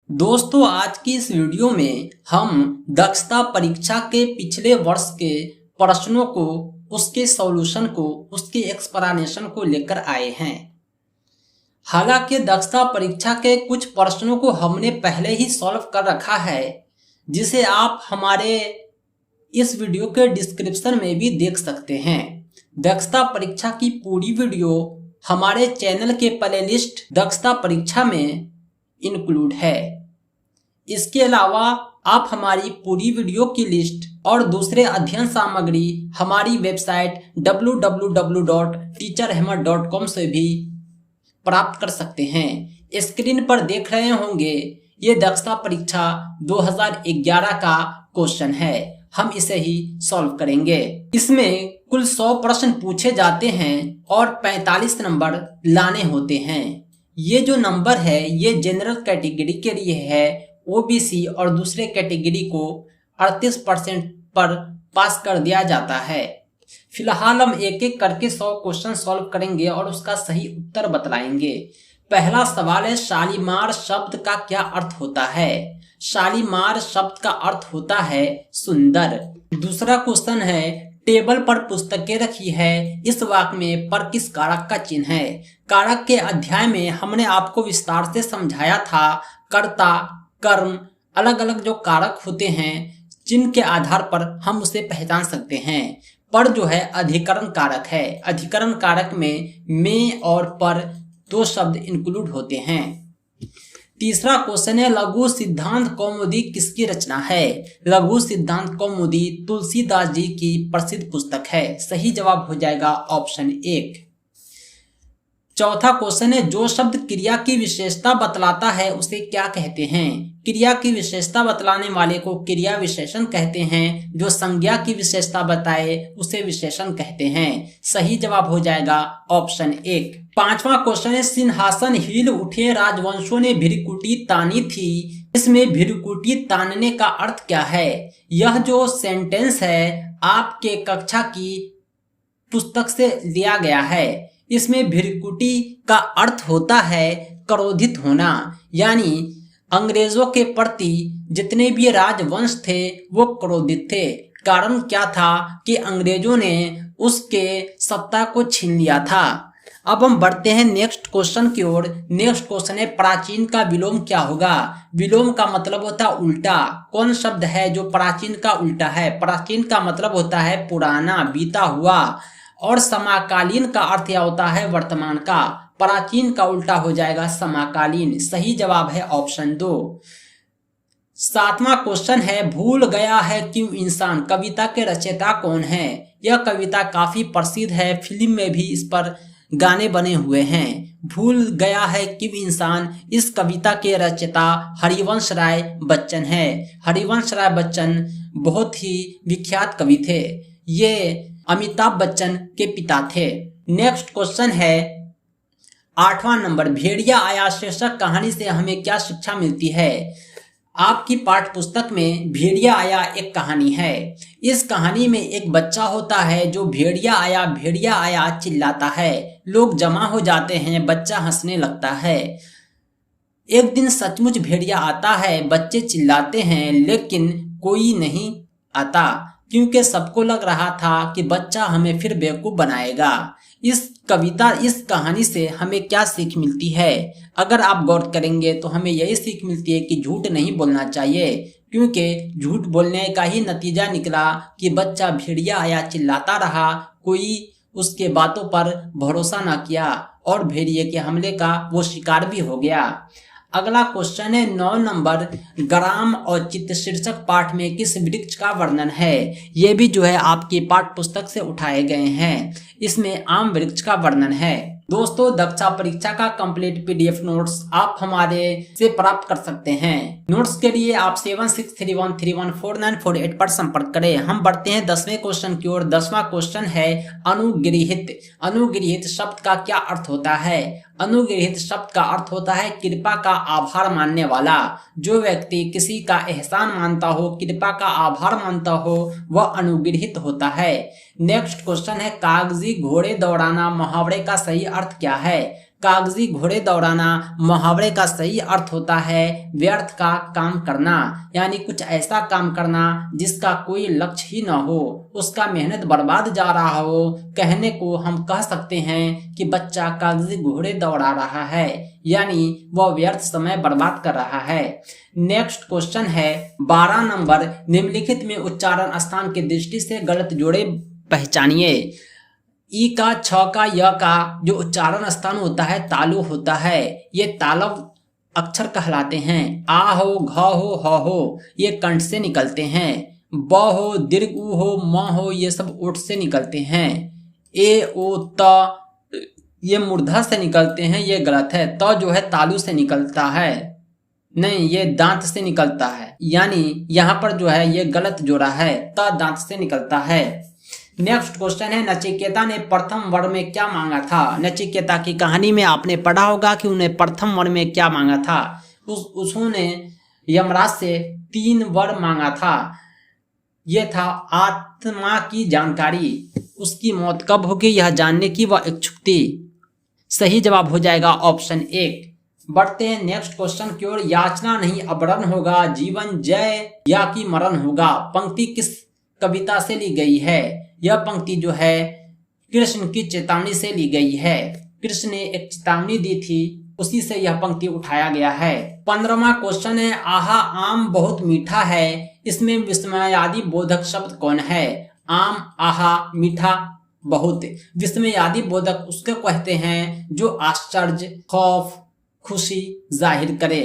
दोस्तों, आज की इस वीडियो में हम दक्षता परीक्षा के पिछले वर्ष के प्रश्नों को, उसके सॉल्यूशन को, उसके एक्सप्लेनेशन को लेकर आए हैं। हालांकि दक्षता परीक्षा के कुछ प्रश्नों को हमने पहले ही सॉल्व कर रखा है, जिसे आप हमारे इस वीडियो के डिस्क्रिप्शन में भी देख सकते हैं। दक्षता परीक्षा की पूरी वीडियो हमारे चैनल के प्लेलिस्ट दक्षता परीक्षा में इंक्लूड है। इसके अलावा आप हमारी पूरी वीडियो की लिस्ट और दूसरे अध्ययन सामग्री हमारी वेबसाइट www.teacherahmed.com से भी प्राप्त कर सकते हैं। स्क्रीन पर देख रहे होंगे, ये दक्षता परीक्षा 2011 का क्वेश्चन है। हम इसे ही सॉल्व करेंगे। इसमें कुल 100 प्रश्न पूछे जाते हैं और 45 नंबर लाने होते हैं। ये जो नंबर है ये जनरल कैटेगरी के लिए है। ओबीसी और दूसरे कैटेगरी को 38% पर पास कर दिया जाता है। फिलहाल हम एक एक करके 100 क्वेश्चन सॉल्व करेंगे और उसका सही उत्तर बतलाएंगे। पहला सवाल है, शालीमार शब्द का क्या अर्थ होता है? शालीमार शब्द का अर्थ होता है सुंदर। दूसरा क्वेश्चन है, टेबल पर पुस्तकें रखी है, इस वाक्य में पर किस कारक का चिन्ह है? कारक के अध्याय में हमने आपको विस्तार से समझाया था। कर्ता, कर्म, अलग अलग जो कारक होते हैं चिन्ह के आधार पर हम उसे पहचान सकते हैं। पर जो है अधिकरण कारक है। अधिकरण कारक में और पर दो शब्द इंक्लूड होते हैं। तीसरा क्वेश्चन है, लघु सिद्धांत कौमुदी किसकी रचना है? लघु सिद्धांत कौमुदी तुलसीदास जी की प्रसिद्ध पुस्तक है। सही जवाब हो जाएगा ऑप्शन 1। चौथा क्वेश्चन है, जो शब्द क्रिया की विशेषता बतलाता है उसे क्या कहते हैं? क्रिया की विशेषता बतलाने वाले को क्रिया विशेषण कहते हैं। जो संज्ञा की विशेषता बताए उसे विशेषण कहते हैं। सही जवाब हो जाएगा ऑप्शन 1। पांचवा क्वेश्चन है, सिंहासन हिल उठे राजवंशों ने भृकुटी तानी थी, इसमें भृकुटी तानने का अर्थ क्या है? यह जो सेंटेंस है आपके कक्षा की पुस्तक से लिया गया है। इसमें भृकुटी का अर्थ होता है क्रोधित होना, यानी अंग्रेजों के प्रति जितने भी राजवंश थे वो क्रोधित थे। कारण क्या था कि अंग्रेजों ने उसके सत्ता को छीन लिया था। अब हम बढ़ते हैं नेक्स्ट क्वेश्चन की ओर। नेक्स्ट क्वेश्चन है, प्राचीन का विलोम क्या होगा? विलोम का मतलब होता है उल्टा। कौन शब्द है जो प्राचीन का उल्टा है? प्राचीन का मतलब होता है पुराना, बीता हुआ, और समकालीन का अर्थ क्या होता है? वर्तमान का। प्राचीन का उल्टा हो जाएगा समकालीन। सही जवाब है ऑप्शन 2। सातवां क्वेश्चन है, भूल गया है क्यों इंसान कविता के रचयिता कौन है? यह कविता काफी प्रसिद्ध है, फिल्म में भी इस पर गाने बने हुए हैं। भूल गया है क्यों इंसान, इस कविता के रचयिता हरिवंश राय बच्चन है। हरिवंश राय बच्चन बहुत ही विख्यात कवि थे। ये अमिताभ बच्चन के पिता थे। नेक्स्ट क्वेश्चन है 8वां नंबर, भेड़िया आया शीर्षक कहानी से हमें क्या शिक्षा मिलती है? आपकी पाठ्य पुस्तक में भेड़िया आया एक कहानी है। इस कहानी में एक बच्चा होता है जो भेड़िया आया चिल्लाता है। लोग जमा हो जाते हैं, बच्चा हंसने लगता है। एक दिन सचमुच भेड़िया आता है, बच्चे चिल्लाते हैं लेकिन कोई नहीं आता, क्योंकि सबको लग रहा था कि बच्चा हमें फिर बेवकूफ बनाएगा। इस कहानी से हमें क्या सीख मिलती है? अगर आप गौर करेंगे तो हमें यही सीख मिलती है कि झूठ नहीं बोलना चाहिए, क्योंकि झूठ बोलने का ही नतीजा निकला कि बच्चा भेड़िया आया चिल्लाता रहा, कोई उसके बातों पर भरोसा ना किया और भेड़िए के हमले का वो शिकार भी हो गया। अगला क्वेश्चन है 9 नंबर, ग्राम और चित्त शीर्षक पाठ में किस वृक्ष का वर्णन है? ये भी जो है आपकी पाठ्य पुस्तक से उठाए गए हैं। इसमें आम वृक्ष का वर्णन है। दोस्तों, दक्षता परीक्षा का कंप्लीट पीडीएफ नोट्स आप हमारे से प्राप्त कर सकते हैं। नोट्स के लिए आप 7631314948 पर संपर्क करें। हम बढ़ते हैं 10वें क्वेश्चन की ओर। 10वां क्वेश्चन है, अनुगृहित। अनुगृहित शब्द का क्या अर्थ होता है? अनुगृहित शब्द का अर्थ होता है कृपा का आभार मानने वाला। जो व्यक्ति किसी का एहसान मानता हो, कृपा का आभार मानता हो, वह अनुगृहित होता है। नेक्स्ट क्वेश्चन है, कागजी घोड़े दौड़ाना मुहावरे का सही अर्थ क्या है? कागजी घोड़े दौड़ाना मुहावरे का सही अर्थ होता है व्यर्थ का काम करना, यानी कुछ ऐसा काम करना जिसका कोई लक्ष्य ही न हो, उसका मेहनत बर्बाद जा रहा हो। कहने को हम कह सकते हैं कि बच्चा कागजी घोड़े दौड़ा रहा है, यानी वह व्यर्थ समय बर्बाद कर रहा है। नेक्स्ट क्वेश्चन है 12 नंबर, निम्नलिखित में उच्चारण स्थान की दृष्टि से गलत जोड़े पहचानिए। ई का, छ का, य का जो उच्चारण स्थान होता है तालु होता है, ये तालव अक्षर कहलाते हैं। आ हो, घ हो, ह हो ये कंठ से निकलते हैं। ब हो, दीर्घ उ हो, म हो ये सब ओठ से निकलते हैं। ए, ओ, त ये मूर्धा से निकलते हैं, ये गलत है। त जो है तालु से निकलता है, नहीं ये दांत से निकलता है, यानी यहाँ पर जो है ये गलत जोड़ा है, त दांत से निकलता है। नेक्स्ट क्वेश्चन है नचिकेता ने प्रथम वर में क्या मांगा था। नचिकेता की कहानी में आपने पढ़ा होगा कि उन्हें प्रथम वर में क्या मांगा था। उसने यमराज से 3 वर मांगा था। यह था आत्मा की जानकारी, उसकी मौत कब होगी यह जानने की वह इच्छुक थी। सही जवाब हो जाएगा ऑप्शन 1। बढ़ते हैं नेक्स्ट क्वेश्चन की ओर। याचना नहीं अवरण होगा, जीवन जय या कि मरण होगा। पंक्ति किस कविता से ली गई है। यह पंक्ति जो है कृष्ण की चेतावनी से ली गई है। कृष्ण ने एक चेतावनी दी थी, उसी से यह पंक्ति उठाया गया है। 15वां क्वेश्चन है आहा आम बहुत मीठा है, इसमें विस्मयादि बोधक शब्द कौन है। आम, आहा, मीठा, बहुत। विस्मयादि बोधक उसके कहते हैं जो आश्चर्य, खौफ, खुशी जाहिर करे।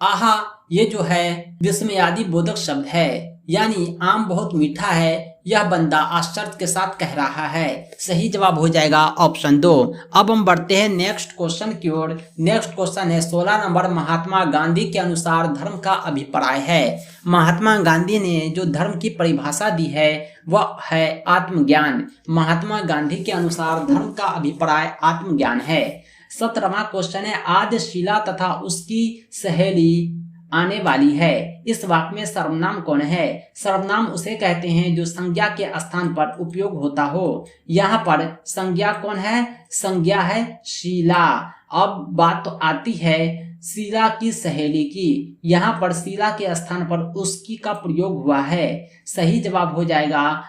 आहा ये जो है विस्मयादि बोधक शब्द है, यानी आम बहुत मीठा है, यह बंदा आश्चर्य के साथ कह रहा है। सही जवाब हो जाएगा ऑप्शन 2। अब हम बढ़ते हैं नेक्स्ट क्वेश्चन की ओर। नेक्स्ट क्वेश्चन है 16 नंबर, महात्मा गांधी के अनुसार धर्म का अभिप्राय है। महात्मा गांधी ने जो धर्म की परिभाषा दी है वह है आत्मज्ञान। महात्मा गांधी के अनुसार धर्म का अभिप्राय आत्मज्ञान है। 17वां क्वेश्चन है आद्यशिला तथा उसकी सहेली आने वाली है, इस वाक्य में सर्वनाम कौन है। सर्वनाम उसे कहते हैं जो संज्ञा के स्थान पर उपयोग होता हो। यहाँ पर संज्ञा कौन है, संज्ञा है शीला। अब बात तो आती है शीला की सहेली की, यहाँ पर शीला के स्थान पर उसकी का प्रयोग हुआ है। सही जवाब हो जाएगा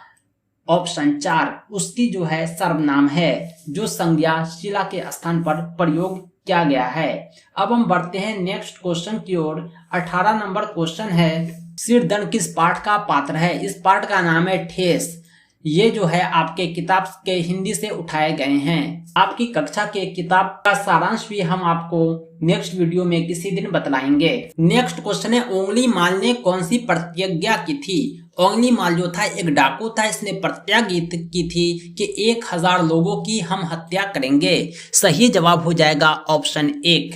ऑप्शन 4। उसकी जो है सर्वनाम है, जो संज्ञा शीला के स्थान पर प्रयोग किया गया है। अब हम बढ़ते हैं नेक्स्ट क्वेश्चन की ओर। 18 नंबर क्वेश्चन है सिरदर्द किस पाठ का पात्र है। इस पाठ का नाम है ठेस। ये जो है आपके किताब के हिंदी से उठाए गए हैं। आपकी कक्षा के किताब का सारांश भी हम आपको नेक्स्ट वीडियो में किसी दिन बतलाएंगे। नेक्स्ट क्वेश्चन है उंगली माल ने कौन सी प्रतिज्ञा की थी। उंगली माल जो था एक डाकू था, इसने प्रतिज्ञा की थी कि 1000 लोगों की हम हत्या करेंगे। सही जवाब हो जाएगा ऑप्शन 1।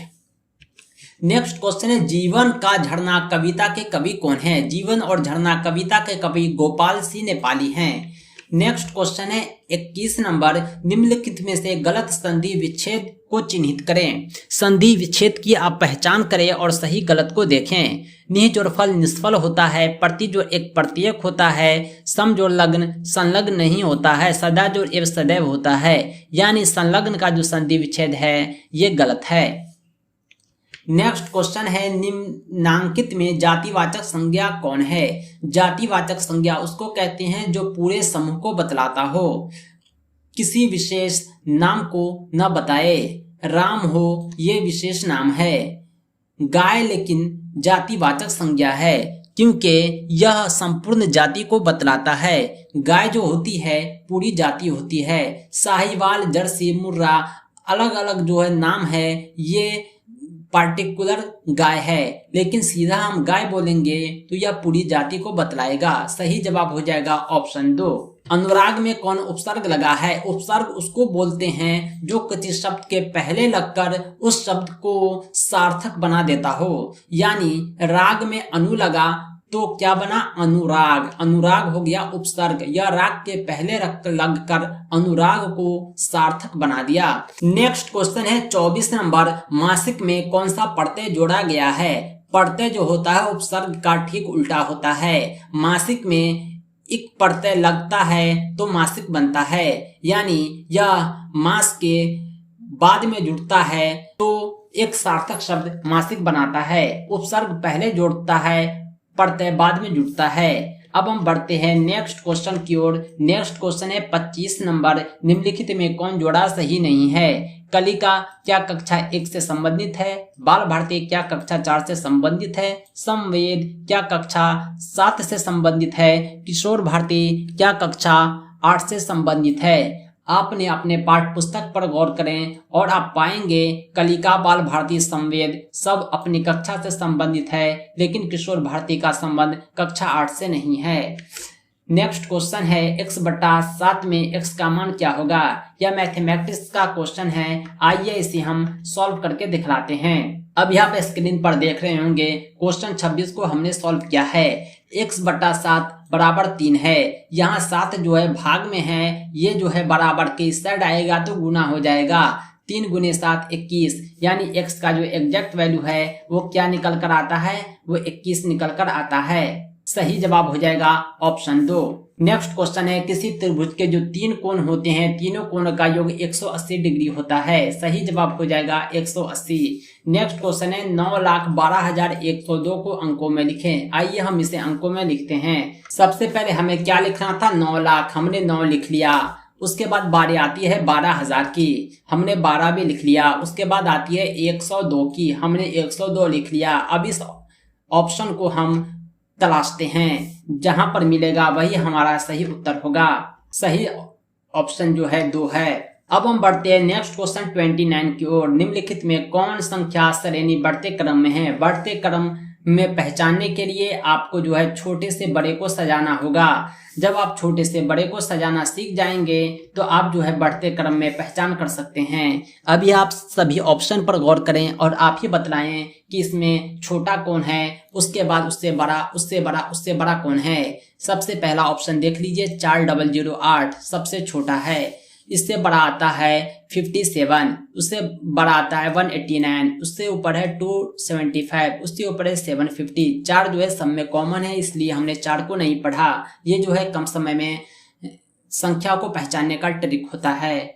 नेक्स्ट क्वेश्चन है जीवन का झरना कविता के कवि कौन है। जीवन और झरना कविता के कवि गोपाल सिंह नेपाली हैं। नेक्स्ट क्वेश्चन है 21 नंबर, निम्नलिखित में से गलत संधि विच्छेद को चिन्हित करें। संधि विच्छेद की आप पहचान करें और सही गलत को देखें। निह जोड़ फल निष्फल होता है, प्रति जोड़ एक प्रत्येक होता है, सम जोड़ लग्न संलग्न नहीं होता है, सदा जोड़ एवं सदैव होता है, यानी संलग्न का जो संधि विच्छेद है ये गलत है। नेक्स्ट क्वेश्चन है निम्नांकित में जातिवाचक संज्ञा कौन है। जातिवाचक संज्ञा उसको कहते हैं जो पूरे समूह को बतलाता हो, किसी विशेष नाम को न बताए। राम हो ये विशेष नाम है। गाय लेकिन जातिवाचक संज्ञा है क्योंकि यह संपूर्ण जाति को बतलाता है। गाय जो होती है पूरी जाति होती है। साहिवाल, जर्सी, मुर्रा अलग अलग जो है नाम है, ये पार्टिकुलर गाय है, लेकिन सीधा हम गाय बोलेंगे तो यह पूरी जाति को बतलाएगा। सही जवाब हो जाएगा ऑप्शन 2। अनुराग में कौन उपसर्ग लगा है। उपसर्ग उसको बोलते हैं जो किसी शब्द के पहले लगकर उस शब्द को सार्थक बना देता हो, यानी राग में अनु लगा तो क्या बना अनुराग। अनुराग हो गया उपसर्ग, यह राग के पहले लगकर अनुराग को सार्थक बना दिया। नेक्स्ट क्वेश्चन है 24 नंबर, मासिक में कौन सा प्रत्यय जोड़ा गया है। प्रत्यय जो होता है उपसर्ग का ठीक उल्टा होता है। मासिक में एक प्रत्यय लगता है तो मासिक बनता है, यानी यह मास के बाद में जुड़ता है तो एक सार्थक शब्द मासिक बनाता है। उपसर्ग पहले जोड़ता है, प्रत्यय बाद में जुड़ता है। अब हम बढ़ते हैं नेक्स्ट क्वेश्चन की ओर। नेक्स्ट क्वेश्चन है 25 नंबर। निम्नलिखित में कौन जोड़ा सही नहीं है? कलिका क्या कक्षा 1 से संबंधित है? बाल भारती क्या कक्षा 4 से संबंधित है? संवेद क्या कक्षा 7 से संबंधित है? किशोर भारती क्या कक्षा 8 से संबंधित है? आपने अपने पाठ्य पुस्तक पर गौर करें और आप पाएंगे कलिका, बाल भारती, संवेद सब अपनी कक्षा से संबंधित है, लेकिन किशोर भारती का संबंध कक्षा 8 से नहीं है। नेक्स्ट क्वेश्चन है x/7 में x का मान क्या होगा? यह मैथमेटिक्स का क्वेश्चन है। आइए इसे हम सॉल्व करके दिखलाते हैं। अभी आप स्क्रीन पर देख रहे होंगे क्वेश्चन 26 को हमने सॉल्व किया है। x/7 बराबर 3 है। यहाँ 7 जो है भाग में है, ये जो है बराबर के इस साइड आएगा तो गुना हो जाएगा। 3 गुने 7 21, यानी x का जो एग्जैक्ट वैल्यू है वो क्या निकल कर आता है? वो 21 निकल कर आता है। सही जवाब हो जाएगा ऑप्शन 2। नेक्स्ट क्वेश्चन है किसी त्रिभुज के जो 3 कोण होते हैं, तीनों कोण का योग 180 डिग्री होता है। सही जवाब हो जाएगा 180। नेक्स्ट क्वेश्चन है 9,12,102 को अंकों में लिखें। आइए हम इसे अंकों में लिखते हैं। सबसे पहले हमें क्या लिखना था? 9 लाख, हमने 9 लिख लिया। उसके बाद बारी आती है 12,000 की, हमने 12 भी लिख लिया। उसके बाद आती है 102 की, हमने 102 लिख लिया। अब इस ऑप्शन को हम तलाशते हैं, जहां पर मिलेगा वही हमारा सही उत्तर होगा। सही ऑप्शन जो है 2 है। अब हम बढ़ते हैं नेक्स्ट क्वेश्चन 29 की ओर। निम्नलिखित में कौन संख्या श्रेणी बढ़ते क्रम में है? बढ़ते क्रम में पहचानने के लिए आपको जो है छोटे से बड़े को सजाना होगा। जब आप छोटे से बड़े को सजाना सीख जाएंगे तो आप जो है बढ़ते क्रम में पहचान कर सकते हैं। अभी आप सभी ऑप्शन पर गौर करें और आप ही बतलाएं कि इसमें छोटा कौन है, उसके बाद उससे बड़ा, उससे बड़ा, उससे बड़ा कौन है। सबसे पहला ऑप्शन देख लीजिए 4008 सबसे छोटा है। इससे बड़ा आता है 57, उससे बड़ा आता है 189, उससे ऊपर है 275, उससे ऊपर है 750। 4 जो है सब में कॉमन है, इसलिए हमने 4 को नहीं पढ़ा। ये जो है कम समय में संख्या को पहचानने का ट्रिक होता है।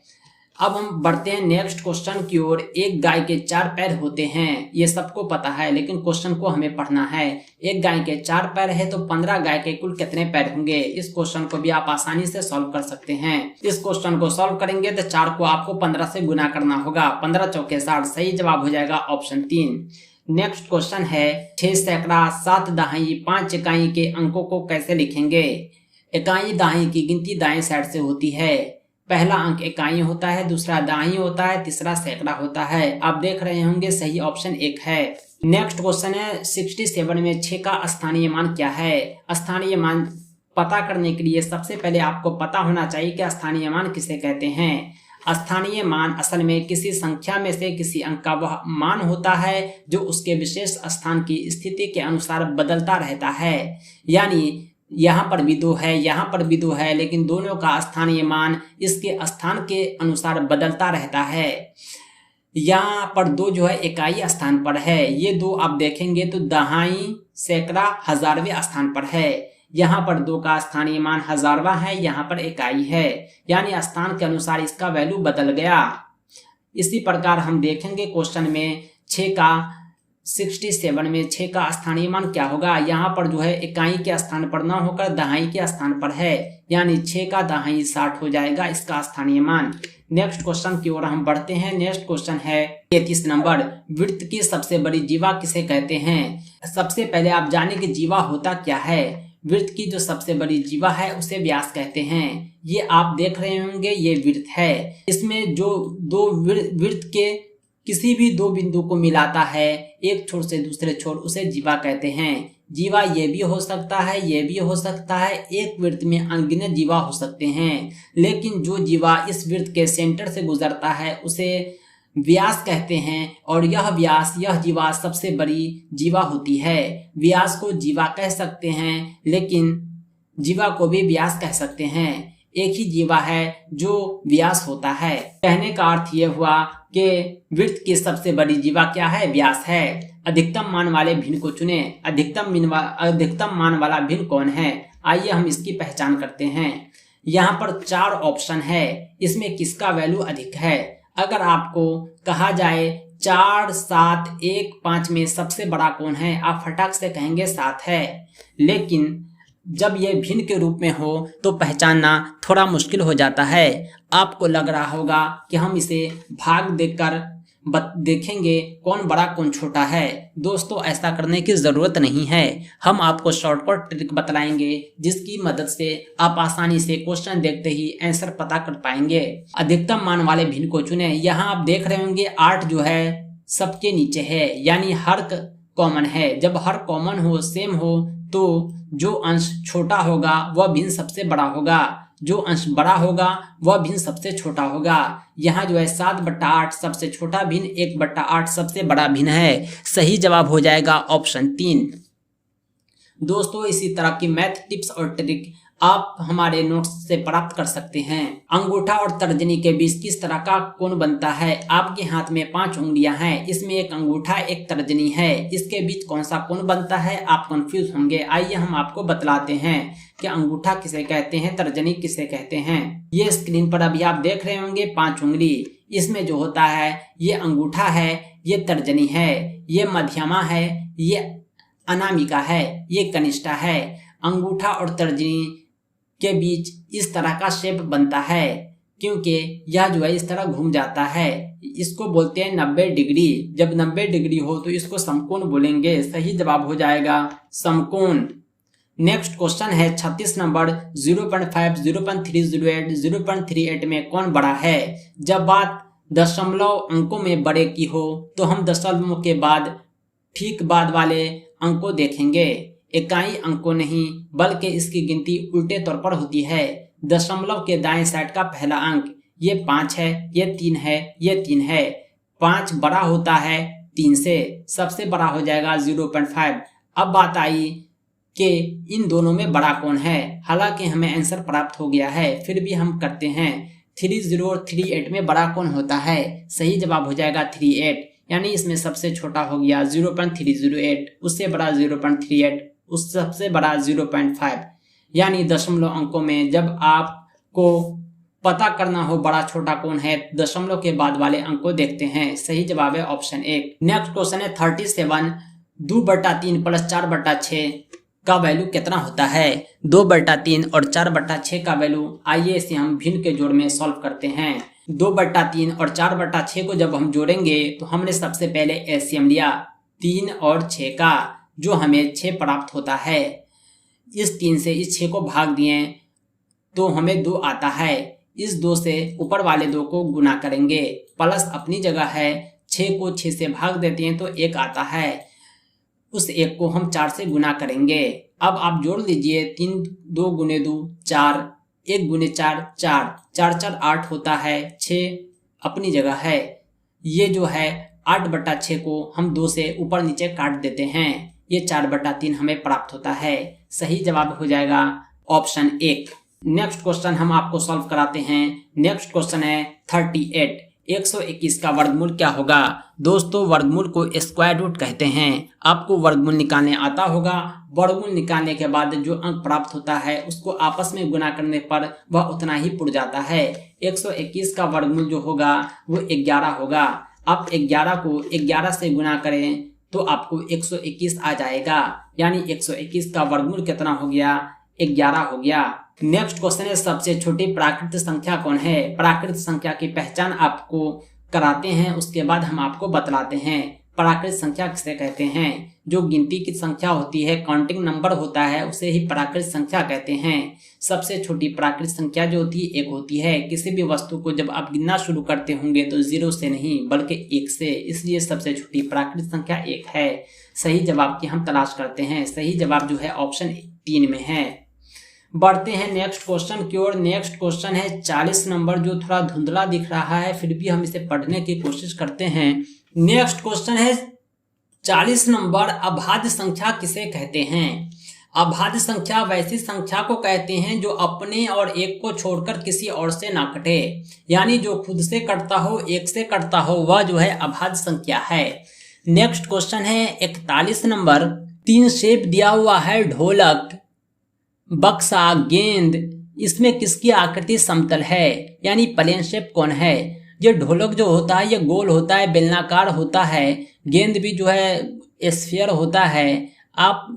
अब हम बढ़ते हैं नेक्स्ट क्वेश्चन की ओर। एक गाय के 4 पैर होते हैं, ये सबको पता है, लेकिन क्वेश्चन को हमें पढ़ना है। एक गाय के 4 पैर है तो 15 गाय के कुल कितने पैर होंगे? इस क्वेश्चन को भी आप आसानी से सॉल्व कर सकते हैं। इस क्वेश्चन को सॉल्व करेंगे तो 4 को आपको 15 से गुना करना होगा। 15 चौके 60, सही जवाब हो जाएगा ऑप्शन 3। नेक्स्ट क्वेश्चन है 6 सैकड़ा 7 दहाई 5 इकाई के अंकों को कैसे लिखेंगे? इकाई दहाई की गिनती दाएं साइड से होती है। पहला अंक इकाई होता है, दूसरा दहाई होता है, तीसरा सैकड़ा होता है। आप देख रहे होंगे सही ऑप्शन 1 है। नेक्स्ट क्वेश्चन है 67 में 6 का स्थानीय मान क्या है? स्थानीय मान पता करने के लिए सबसे पहले आपको पता होना चाहिए कि स्थानीय मान किसे कहते हैं। स्थानीय मान असल में किसी संख्या में से किसी अंक का वह मान होता है जो उसके विशेष स्थान की स्थिति के अनुसार बदलता रहता है। यानी यहाँ पर भी 2 है, यहाँ पर भी 2 है, लेकिन दोनों का स्थानीय मान इसके स्थान के अनुसार बदलता रहता है। यहाँ पर 2 जो है इकाई स्थान पर है। ये 2 आप देखेंगे तो दहाई, सैकड़ा, हजारवें स्थान पर है। यहाँ पर 2 का स्थानीय मान हजारवा है, यहाँ पर इकाई है, यानी स्थान के अनुसार इसका वैल्यू बदल गया। इसी प्रकार हम देखेंगे क्वेश्चन में 6 का 67 में 6 का स्थानीय मान क्या होगा? यहाँ पर जो है इकाई के स्थान पर न होकर दहाई के स्थान पर है, यानी 6 का दहाई 60 हो जाएगा इसका स्थानीय मान। नेक्स्ट क्वेश्चन की ओर हम बढ़ते हैं। नेक्स्ट क्वेश्चन है 33 नंबर। वृत्त की सबसे बड़ी जीवा किसे कहते हैं? सबसे पहले आप जाने कि जीवा होता क्या है। वृत्त की जो सबसे बड़ी जीवा है उसे व्यास कहते हैं। ये आप देख रहे होंगे, ये वृत्त है। इसमें जो 2 वृत्त के किसी भी 2 बिंदु को मिलाता है एक छोर से दूसरे छोर, उसे जीवा कहते हैं। जीवा ये भी हो सकता है, ये भी हो सकता है। एक वृत्त में अनगिनत जीवा हो सकते हैं, लेकिन जो जीवा इस वृत्त के सेंटर से गुजरता है उसे व्यास कहते हैं। और यह जीवा सबसे बड़ी जीवा होती है। व्यास को जीवा कह सकते हैं, लेकिन जीवा को भी व्यास कह सकते हैं। एक ही जीवा है जो व्यास होता है। कहने का अर्थ यह हुआ कि वृत्त की सबसे बड़ी जीवा क्या है? व्यास है। अधिकतम मान वाले भिन्न को चुने। अधिकतम मान वाला भिन्न कौन है? आइए हम इसकी पहचान करते हैं। यहाँ पर 4 ऑप्शन है, इसमें किसका वैल्यू अधिक है? अगर आपको कहा जाए 4, 7, 1, 5 में सबसे बड़ा कौन है, आप फटाक से कहेंगे 7 है। लेकिन जब ये भिन्न के रूप में हो तो पहचानना थोड़ा मुश्किल हो जाता है। आपको लग रहा होगा कि हम इसे भाग देकर देखेंगे कौन बड़ा कौन छोटा है। दोस्तों, ऐसा करने की ज़रूरत नहीं है। हम आपको शॉर्टकट ट्रिक बतलाएंगे जिसकी मदद से आप आसानी से क्वेश्चन देखते ही आंसर पता कर पाएंगे। अधिकतम मान वाले भिन्न को चुने। यहाँ आप देख रहे होंगे 8 जो है सबके नीचे है, यानी हर कॉमन है। जब हर कॉमन हो, सेम हो, तो जो अंश छोटा होगा वह भिन्न सबसे बड़ा होगा, जो अंश बड़ा होगा वह भिन्न सबसे छोटा होगा। यहाँ जो है 7/8 सबसे छोटा भिन्न, 1/8 सबसे बड़ा भिन्न है। सही जवाब हो जाएगा ऑप्शन 3। दोस्तों, इसी तरह की मैथ टिप्स और ट्रिक आप हमारे नोट्स से प्राप्त कर सकते हैं। अंगूठा और तर्जनी के बीच किस तरह का कोण बनता है। आपके हाथ में 5 उंगलियां हैं, इसमें एक अंगूठा एक तर्जनी है, इसके बीच कौन सा कोण बनता है। आप कंफ्यूज होंगे, आइए हम आपको बतलाते हैं कि अंगूठा किसे कहते हैं, तर्जनी किसे कहते हैं। ये स्क्रीन पर अभी आप देख रहे होंगे 5 उंगली। इसमें जो होता है ये अंगूठा है, ये तर्जनी है, ये मध्यमा है, ये अनामिका है, ये कनिष्ठा है। अंगूठा और तर्जनी के बीच इस तरह का शेप बनता है क्योंकि यह जो है इस तरह घूम जाता है। इसको बोलते हैं 90 डिग्री। जब 90 डिग्री हो तो इसको समकोण बोलेंगे। सही जवाब हो जाएगा समकोण। नेक्स्ट क्वेश्चन है 36 नंबर। 0.5, 0.308, 0.38 में कौन बड़ा है। जब बात दशमलव अंकों में बड़े की हो तो हम दशमलव के बाद ठीक बाद वाले अंकों देखेंगे। इकाई अंकों नहीं बल्कि इसकी गिनती उल्टे तौर पर होती है। दशमलव के दाएं साइड का पहला अंक ये 5 है, ये 3 है, ये 3 है। 5 बड़ा होता है 3 से, सबसे बड़ा हो जाएगा 0.5। अब बात आई कि इन दोनों में बड़ा कौन है। हालांकि हमें आंसर प्राप्त हो गया है, फिर भी हम करते हैं। 30 और 38 में बड़ा कौन होता है। सही जवाब हो जाएगा 38, यानी इसमें सबसे छोटा हो गया 0.308, उससे बड़ा 0.38, उस सबसे बड़ा 0.5। यानी दशमलव अंकों में जब आपको पता करना हो बड़ा छोटा कौन है, दशमलव के बाद वाले अंक को देखते हैं। सही जवाब है ऑप्शन 1। नेक्स्ट क्वेश्चन है 37। 2/3 प्लस 4/6 का वैल्यू कितना होता है। 2/3 और 4/6 का वैल्यू, आइए इसे हम भिन्न के जोड़ में सॉल्व करते हैं। 2/3 और 4/6 को जब हम जोड़ेंगे तो हमने सबसे पहले एलसीएम लिया 3 और 6 का, जो हमें 6 प्राप्त होता है। इस 3 से इस 6 को भाग दिए तो हमें 2 आता है। इस 2 से ऊपर वाले 2 को गुना करेंगे, प्लस अपनी जगह है। 6 को 6 से भाग देते हैं तो 1 आता है। उस 1 को हम 4 से गुना करेंगे। अब आप जोड़ लीजिए 3 2 गुने 2 4, 1 गुने 4 4, 4 4 8 होता है। 6 अपनी जगह है। ये जो है 8/6 को हम 2 से ऊपर नीचे काट देते हैं। ये 4/3 हमें प्राप्त होता है। सही जवाब हो जाएगा ऑप्शन 1। नेक्स्ट क्वेश्चन हम आपको सॉल्व कराते हैं। नेक्स्ट क्वेश्चन है 38। 121 का वर्गमूल क्या होगा। दोस्तों, वर्गमूल को स्क्वायर रूट कहते हैं। आपको वर्गमूल निकालने आता होगा। वर्गमूल निकालने के बाद जो अंक प्राप्त होता है उसको आपस में गुना करने पर वह उतना ही पुर जाता है। 121 का वर्गमूल जो होगा वो 11 होगा। आप 11 को 11 से गुना करें तो आपको 121 आ जाएगा, यानी 121 का वर्गमूल कितना हो गया, 11 हो गया। नेक्स्ट क्वेश्चन है सबसे छोटी प्राकृत संख्या कौन है। प्राकृत संख्या की पहचान आपको कराते हैं, उसके बाद हम आपको बतलाते हैं प्राकृत संख्या किसे कहते हैं। जो गिनती की संख्या होती है, काउंटिंग नंबर होता है, उसे ही प्राकृत संख्या कहते हैं। सबसे छोटी प्राकृत संख्या जो होती है 1 होती है। किसी भी वस्तु को जब आप गिनना शुरू करते होंगे तो 0 से नहीं बल्कि 1 से, इसलिए सबसे छोटी प्राकृत संख्या 1 है। सही जवाब की हम तलाश करते हैं। सही जवाब जो है ऑप्शन 3 में है। बढ़ते हैं नेक्स्ट क्वेश्चन की ओर। नेक्स्ट क्वेश्चन है 40 नंबर, जो थोड़ा धुंधला दिख रहा है, फिर भी हम इसे पढ़ने की कोशिश करते हैं। नेक्स्ट क्वेश्चन है 40 नंबर। अभाज्य संख्या किसे कहते हैं। अभाज्य संख्या वैसी संख्या को कहते हैं जो अपने और एक को छोड़कर किसी और से ना कटे, यानी जो खुद से कटता हो, एक से कटता हो, वह जो है अभाज्य संख्या है। नेक्स्ट क्वेश्चन है 41 नंबर। 3 शेप दिया हुआ है, ढोलक, बक्सा, गेंद। इसमें किसकी आकृति समतल है, यानी प्लेन शेप कौन है। ये ढोलक जो होता है ये गोल होता है, बेलनाकार होता है, गेंद भी जो है स्फीयर होता है। आप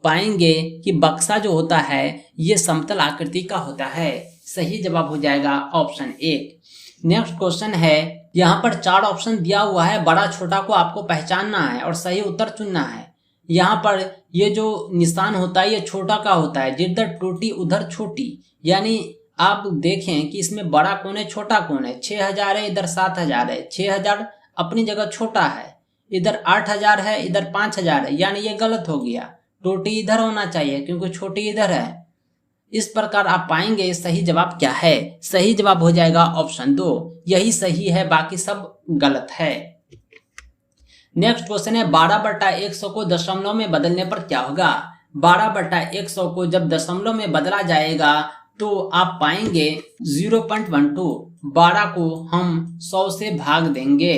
पाएंगे कि बक्सा जो होता है ये समतल आकृति का होता है। सही जवाब हो जाएगा ऑप्शन 1। नेक्स्ट क्वेश्चन है, यहाँ पर 4 ऑप्शन दिया हुआ है, बड़ा छोटा को आपको पहचानना है और सही उत्तर चुनना है। यहाँ पर ये जो निशान होता है ये छोटा का होता है, जिधर टूटी उधर छोटी, यानी आप देखें कि इसमें बड़ा कौन है छोटा कौन है। 6000 है, इधर 7000 है। 6000 अपनी जगह छोटा है, इधर 8000 है, इधर 5000 है, यानी ये गलत हो गया। टोटी इधर होना चाहिए क्योंकि छोटी इधर है। इस प्रकार आप पाएंगे सही जवाब क्या है। सही जवाब हो जाएगा ऑप्शन 2, यही सही है, बाकी सब गलत है। नेक्स्ट क्वेश्चन है, 12/100 को दशमलव में बदलने पर क्या होगा। 12/100 को जब दशमलव में बदला जाएगा तो आप पाएंगे 0.12। 12 को हम 100 से भाग देंगे,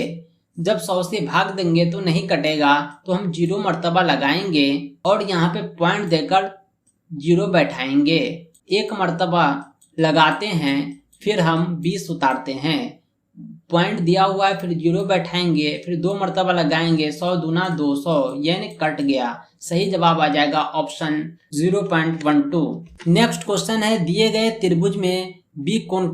जब 100 से भाग देंगे तो नहीं कटेगा, तो हम 0 मर्तबा लगाएंगे और यहाँ पे पॉइंट देकर 0 बैठाएंगे। 1 मर्तबा लगाते हैं, फिर हम 20 उतारते हैं, पॉइंट दिया हुआ है, फिर 0 बैठाएंगे, फिर 2 मर्तबा लगाएंगे, 100 दूना 200, यानी कट गया। सही जवाब आ जाएगा ऑप्शन 0.12। नेक्स्ट क्वेश्चन है, दिए गए त्रिभुज में बी कोण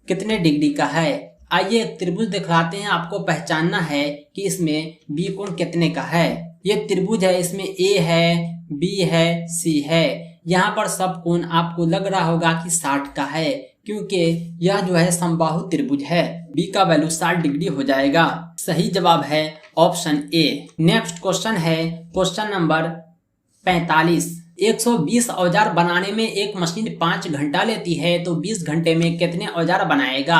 कितने डिग्री का है। आइए एक त्रिभुज दिखाते हैं, आपको पहचानना है कि इसमें बी कोण कितने का है। ये त्रिभुज है, इसमें ए है, बी है, सी है। यहाँ पर सब कोण आपको लग रहा होगा कि 60 का है, क्योंकि यह जो है समबाहु त्रिभुज है। बी का वैल्यू 60 डिग्री हो जाएगा। सही जवाब है ऑप्शन ए। नेक्स्ट क्वेश्चन है क्वेश्चन नंबर 45। 120 औजार बनाने में एक मशीन 5 घंटा लेती है, तो 20 घंटे में कितने औजार बनाएगा।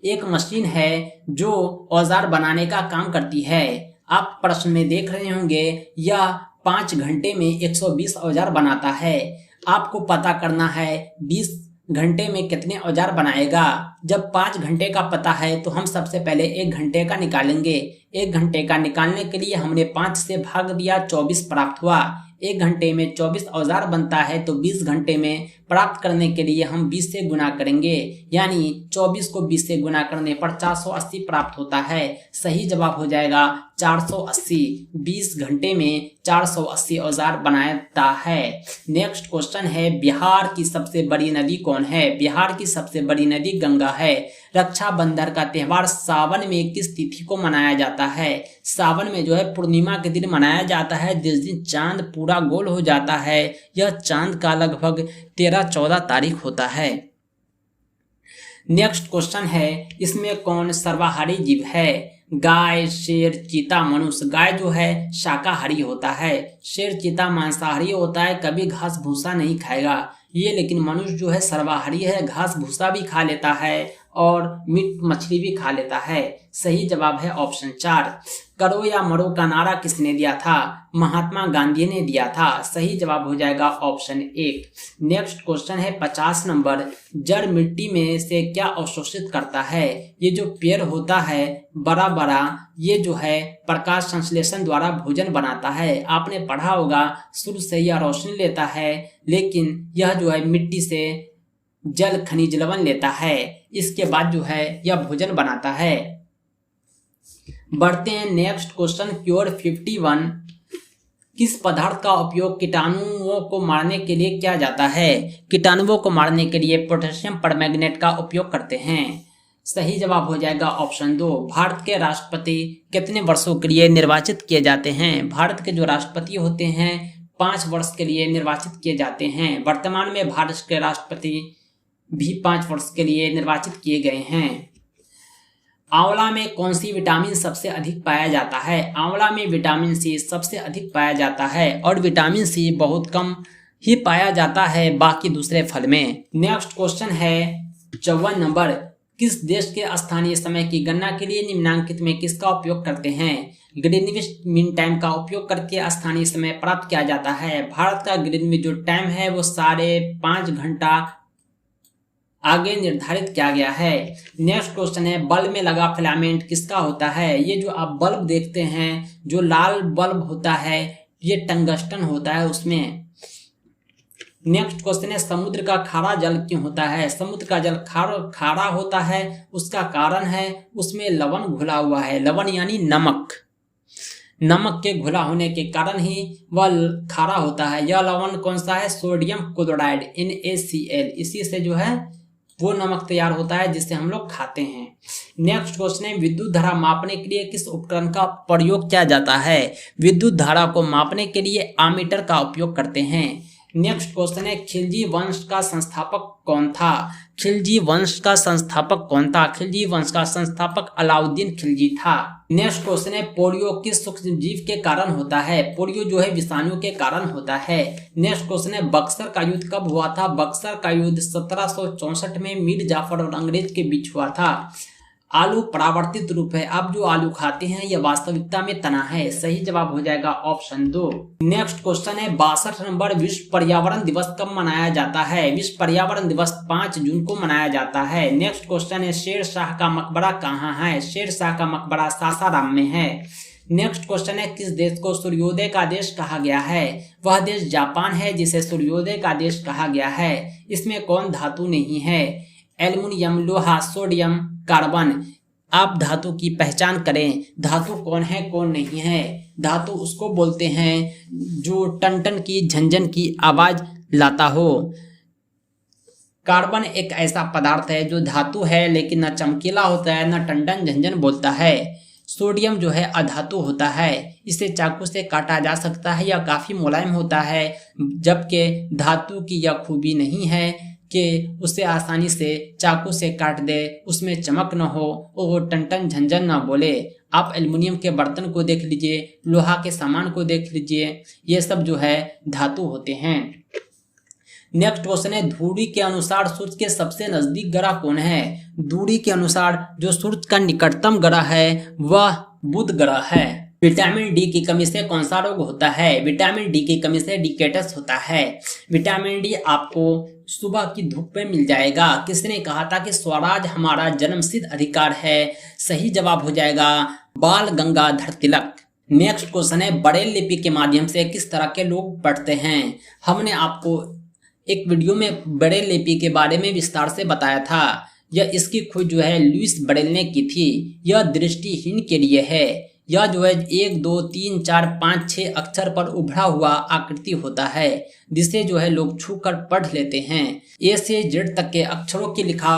एक मशीन है जो औजार बनाने का काम करती है। आप प्रश्न में देख रहे होंगे यह 5 घंटे में 120 औजार बनाता है। आपको पता करना है 20 घंटे में कितने औजार बनाएगा। जब 5 घंटे का पता है तो हम सबसे पहले 1 घंटे का निकालेंगे। 1 घंटे का निकालने के लिए हमने 5 से भाग दिया, 24 प्राप्त हुआ। 1 घंटे में 24 औजार बनता है, तो 20 घंटे में प्राप्त करने के लिए हम 20 से गुना करेंगे, यानी 24 को 20 से गुना करने पर 480 प्राप्त होता है। सही जवाब हो जाएगा 480। 20 घंटे में 480 औजार बनाता है। नेक्स्ट क्वेश्चन है, बिहार की सबसे बड़ी नदी कौन है। बिहार की सबसे बड़ी नदी गंगा है। रक्षाबंधन का त्यौहार सावन में किस तिथि को मनाया जाता है। सावन में जो है पूर्णिमा के दिन मनाया जाता है, जिस दिन चांद पूरा गोल हो जाता है। यह चांद का लगभग 13-14 तारीख होता है। नेक्स्ट क्वेश्चन है, इसमें कौन सर्वाहारी जीव है। गाय, शेर, चीता, मनुष्य। गाय जो है शाकाहारी होता है, शेर चीता मांसाहारी होता है, कभी घास भूसा नहीं खाएगा ये। लेकिन मनुष्य जो है सर्वाहारी है, घास भूसा भी खा लेता है और मीट मछली भी खा लेता है। सही जवाब है ऑप्शन 4। करो या मरो का नारा किसने दिया था। महात्मा गांधी ने दिया था। सही जवाब हो जाएगा ऑप्शन 1। नेक्स्ट क्वेश्चन है 50 नंबर, जड़ मिट्टी में से क्या अवशोषित करता है। ये जो पेड़ होता है बड़ा बड़ा, ये जो है प्रकाश संश्लेषण द्वारा भोजन बनाता है। आपने पढ़ा होगा शुरू से यह रोशनी लेता है, लेकिन यह जो है मिट्टी से जल खनिज लवण लेता है, इसके बाद जो है यह भोजन बनाता है। बढ़ते हैं नेक्स्ट क्वेश्चन क्योर 51। किस पदार्थ का उपयोग कीटाणुओं को मारने के लिए किया जाता है। कीटाणुओं को मारने के लिए पोटेशियम परमैंगनेट का उपयोग करते हैं। सही जवाब हो जाएगा ऑप्शन 2। भारत के राष्ट्रपति कितने वर्षों के लिए निर्वाचित किए जाते हैं। भारत के जो राष्ट्रपति होते हैं 5 वर्ष के लिए निर्वाचित किए जाते हैं। वर्तमान में भारत के राष्ट्रपति भी 5 वर्ष के लिए निर्वाचित किए गए हैं। आंवला में कौन सी विटामिन सबसे अधिक पाया जाता है। आंवला में विटामिन सी सबसे अधिक पाया जाता है और विटामिन सी बहुत कम ही पाया जाता है बाकी दूसरे फल में। नेक्स्ट क्वेश्चन है 54 नंबर, किस देश के स्थानीय समय की गणना के लिए निम्नांकित में किसका उपयोग करते हैं। ग्रीनविच मीन टाइम का उपयोग करके स्थानीय समय प्राप्त किया जाता है। भारत का ग्रीनविच जो टाइम है वो 5.5 घंटा आगे निर्धारित किया गया है। नेक्स्ट क्वेश्चन है, बल्ब में लगा फिलामेंट किसका होता है। ये जो आप बल्ब देखते हैं, जो लाल बल्ब होता है ये टंगस्टन होता है उसमें। नेक्स्ट क्वेश्चन है समुद्र का खारा जल क्यों होता है? समुद्र का जल खारा होता है, उसका कारण है उसमें लवण घुला हुआ है। लवण यानी नमक, नमक के घुला होने के कारण ही वह खारा होता है। यह लवण कौन सा है? Sodium chloride NaCl। इसी से जो है वो नमक तैयार होता है जिसे हम लोग खाते हैं। नेक्स्ट क्वेश्चन है विद्युत धारा मापने के लिए किस उपकरण का प्रयोग किया जाता है? विद्युत धारा को मापने के लिए एमीटर का उपयोग करते हैं। नेक्स्ट क्वेश्चन है खिलजी वंश का संस्थापक कौन था? खिलजी वंश का संस्थापक कौन था? खिलजी वंश का संस्थापक अलाउद्दीन खिलजी था। नेक्स्ट क्वेश्चन है पोलियो किस सूक्ष्म जीव के कारण होता है? पोलियो जो है विषाणु के कारण होता है। नेक्स्ट क्वेश्चन है बक्सर का युद्ध कब हुआ था? बक्सर का युद्ध 1764 में मीर जाफर और अंग्रेज के बीच हुआ था। आलू परावर्तित रूप है। आप जो आलू खाते हैं यह वास्तविकता में तना है। सही जवाब हो जाएगा ऑप्शन 2। नेक्स्ट क्वेश्चन है 62 नंबर विश्व पर्यावरण दिवस कब मनाया जाता है? विश्व पर्यावरण दिवस 5 जून को मनाया जाता है। नेक्स्ट क्वेश्चन है शेर शाह का मकबरा कहाँ है? शेर शाह का मकबरा सासाराम में है। नेक्स्ट क्वेश्चन है किस देश को सूर्योदय का देश कहा गया है? वह देश जापान है जिसे सूर्योदय का देश कहा गया है। इसमें कौन धातु नहीं है? एल्युमिनियम, लोहा, सोडियम, कार्बन। आप धातु की पहचान करें। धातु कौन है कौन नहीं है? धातु उसको बोलते हैं जो टन की झंझन की आवाज लाता हो। कार्बन एक ऐसा पदार्थ है जो धातु है लेकिन न चमकीला होता है न टन झंझन बोलता है। सोडियम जो है अधातु होता है, इसे चाकू से काटा जा सकता है, यह काफी मुलायम होता है, जबकि धातु की यह खूबी नहीं है कि उसे आसानी से चाकू से काट दे, उसमें चमक न हो, वो टन झंझन न बोले। आप एल्युमिनियम के बर्तन को देख लीजिए, लोहा के सामान को देख लीजिए, ये सब जो है धातु होते हैं। नेक्स्ट क्वेश्चन है दूरी के अनुसार सूर्य के सबसे नजदीक ग्रह कौन है? दूरी के अनुसार जो सूर्य का निकटतम ग्रह है वह बुध ग्रह है। विटामिन डी की कमी से कौन सा रोग होता है? विटामिन डी की कमी से डिकेटस होता है। विटामिन डी आपको सुबह की धूप में मिल जाएगा। किसने कहा था कि स्वराज हमारा जन्मसिद्ध अधिकार है? सही जवाब हो जाएगा बाल गंगाधर तिलक। नेक्स्ट क्वेश्चन है ब्रेल लिपि के माध्यम से किस तरह के लोग पढ़ते हैं? हमने आपको एक वीडियो में ब्रेल लिपि के बारे में विस्तार से बताया था। यह इसकी खोज जो है लुईस ब्रेल ने की थी। यह दृष्टिहीन के लिए है। यह जो है 1 2 3 4 5 6 अक्षर पर उभरा हुआ आकृति होता है जिसे जो है लोग छूकर पढ़ लेते हैं। ए से जेड तक के अक्षरों की लिखा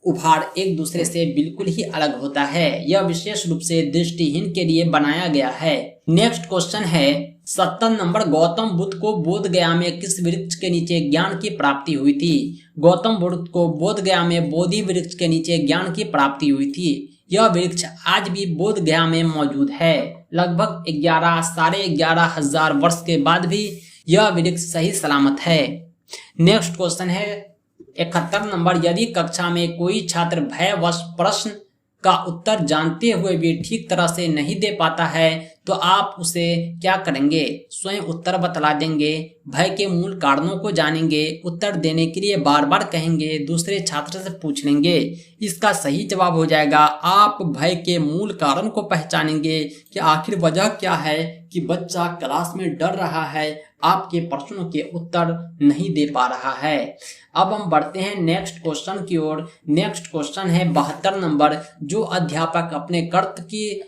उभार एक दूसरे से बिल्कुल ही अलग होता है। यह विशेष रूप से दृष्टिहीन के लिए बनाया गया है। नेक्स्ट क्वेश्चन है 70 नंबर गौतम बुद्ध को बोध गया में किस वृक्ष के नीचे ज्ञान की प्राप्ति हुई थी? गौतम बुद्ध को बोध गया में बोधि वृक्ष के नीचे ज्ञान की प्राप्ति हुई थी। यह वृक्ष आज भी बोध गया में मौजूद है। लगभग 11,500 वर्ष के बाद भी यह वृक्ष सही सलामत है। नेक्स्ट क्वेश्चन है 71 नंबर यदि कक्षा में कोई छात्र भयवश प्रश्न का उत्तर जानते हुए भी ठीक तरह से नहीं दे पाता है तो आप उसे क्या करेंगे? स्वयं उत्तर बतला देंगे, भय के मूल कारणों को जानेंगे, उत्तर देने के लिए बार बार कहेंगे, दूसरे छात्र से पूछ लेंगे। इसका सही जवाब हो जाएगा आप भय के मूल कारण को पहचानेंगे कि आखिर वजह क्या है कि बच्चा क्लास में डर रहा है, आपके प्रश्नों के उत्तर नहीं दे पा रहा है। अब हम बढ़ते हैं नेक्स्ट क्वेश्चन की ओर। नेक्स्ट क्वेश्चन है 72 नंबर जो अध्यापक अपने कर्तव्य की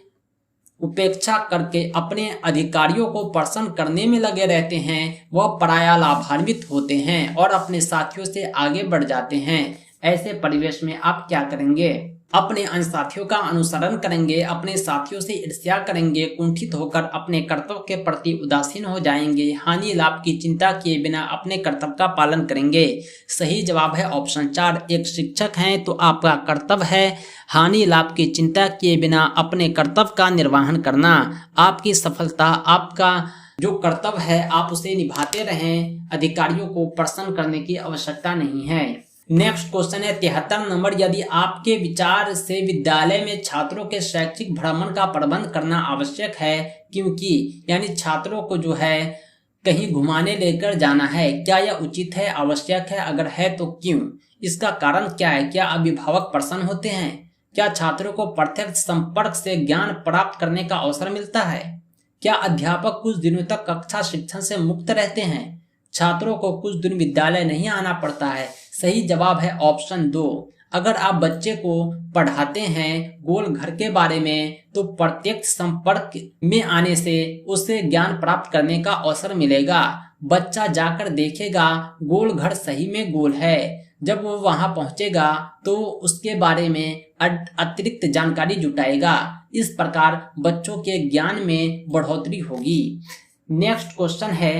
उपेक्षा करके अपने अधिकारियों को प्रसन्न करने में लगे रहते हैं वह पराया लाभान्वित होते हैं और अपने साथियों से आगे बढ़ जाते हैं। ऐसे परिवेश में आप क्या करेंगे? अपने अन्य साथियों का अनुसरण करेंगे, अपने साथियों से ईर्ष्या करेंगे, कुंठित होकर अपने कर्तव्य के प्रति उदासीन हो जाएंगे, हानि लाभ की चिंता किए बिना अपने कर्तव्य का पालन करेंगे। सही जवाब है ऑप्शन 4। एक शिक्षक हैं तो आपका कर्तव्य है हानि लाभ की चिंता किए बिना अपने कर्तव्य का निर्वहन करना। आपकी सफलता, आपका जो कर्तव्य है आप उसे निभाते रहें, अधिकारियों को प्रसन्न करने की आवश्यकता नहीं है। नेक्स्ट क्वेश्चन है 73 नंबर यदि आपके विचार से विद्यालय में छात्रों के शैक्षिक भ्रमण का प्रबंध करना आवश्यक है क्योंकि यानी छात्रों को जो है कहीं घुमाने लेकर जाना है, क्या यह उचित है, आवश्यक है? अगर है तो क्यों? इसका कारण क्या है? क्या अभिभावक प्रसन्न होते हैं? क्या छात्रों को प्रत्यक्ष संपर्क से ज्ञान प्राप्त करने का अवसर मिलता है? क्या अध्यापक कुछ दिनों तक कक्षा शिक्षण से मुक्त रहते हैं? छात्रों को कुछ दिन विद्यालय नहीं आना पड़ता है। सही जवाब है ऑप्शन 2। अगर आप बच्चे को पढ़ाते हैं गोल घर के बारे में तो प्रत्यक्ष संपर्क में आने से उसे ज्ञान प्राप्त करने का अवसर मिलेगा। बच्चा जाकर देखेगा गोल घर सही में गोल है। जब वो वहां पहुंचेगा तो उसके बारे में अतिरिक्त जानकारी जुटाएगा। इस प्रकार बच्चों के ज्ञान में बढ़ोतरी होगी। नेक्स्ट क्वेश्चन है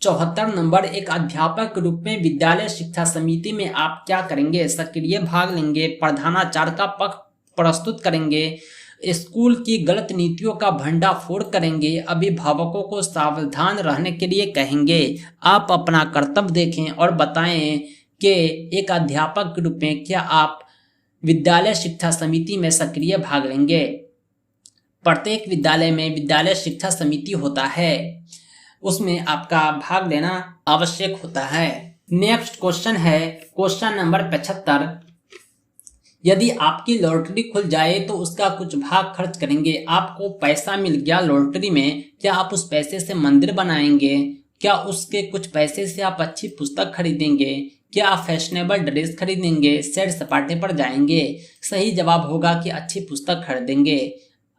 74 नंबर। एक अध्यापक के रूप में विद्यालय शिक्षा समिति में आप क्या करेंगे? सक्रिय भाग लेंगे, प्रधानाचार्य का पक्ष प्रस्तुत करेंगे, स्कूल की गलत नीतियों का भंडाफोड़ करेंगे, अभिभावकों को सावधान रहने के लिए कहेंगे। आप अपना कर्तव्य देखें और बताएं कि एक अध्यापक के रूप में क्या आप विद्यालय शिक्षा समिति में सक्रिय भाग लेंगे? प्रत्येक विद्यालय में विद्यालय शिक्षा समिति होता है, उसमें आपका भाग लेना आवश्यक होता है। नेक्स्ट क्वेश्चन है क्वेश्चन नंबर 75। यदि आपकी लॉटरी खुल जाए तो उसका कुछ भाग खर्च करेंगे। आपको पैसा मिल गया लॉटरी में, क्या आप उस पैसे से मंदिर बनाएंगे? क्या उसके कुछ पैसे से आप अच्छी पुस्तक खरीदेंगे? क्या आप फैशनेबल ड्रेस खरीदेंगे? सैर सपाटे पर जाएंगे? सही जवाब होगा कि अच्छी पुस्तक खरीदेंगे।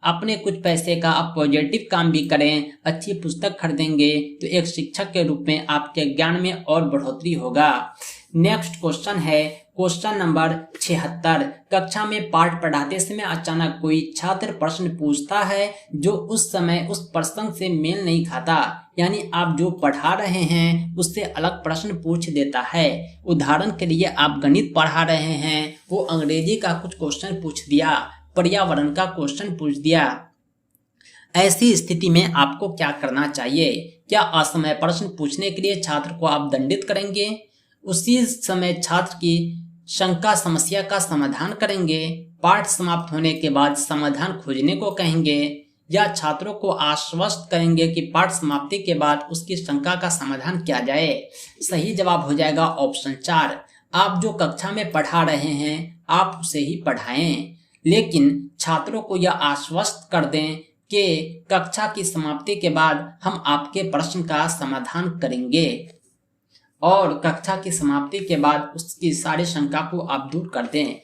अपने कुछ पैसे का आप पॉजिटिव काम भी करें, अच्छी पुस्तक खरीदेंगे तो एक शिक्षक के रूप में आपके ज्ञान में और बढ़ोतरी होगा। नेक्स्ट क्वेश्चन है क्वेश्चन नंबर 76। कक्षा में पाठ पढ़ाते समय अचानक कोई छात्र प्रश्न पूछता है जो उस समय उस प्रसंग से मेल नहीं खाता, यानी आप जो पढ़ा रहे हैं उससे अलग प्रश्न पूछ देता है। उदाहरण के लिए आप गणित पढ़ा रहे हैं, वो अंग्रेजी का कुछ क्वेश्चन पूछ दिया, पर्यावरण का क्वेश्चन पूछ दिया। ऐसी स्थिति में आपको क्या करना चाहिए? क्या असमय प्रश्न पूछने के लिए छात्र को आप दंडित करेंगे? उसी समय छात्र की शंका समस्या का समाधान करेंगे? पाठ समाप्त होने के बाद समाधान खोजने को कहेंगे? या छात्रों को आश्वस्त करेंगे कि पाठ समाप्ति के बाद उसकी शंका का समाधान किया जाए? सही जवाब हो जाएगा ऑप्शन 4। आप जो कक्षा में पढ़ा रहे हैं आप उसे ही पढ़ाएं, लेकिन छात्रों को यह आश्वस्त कर दें कि कक्षा की समाप्ति के बाद हम आपके प्रश्न का समाधान करेंगे और कक्षा की समाप्ति के बाद उसकी सारी शंका को आप दूर कर दें।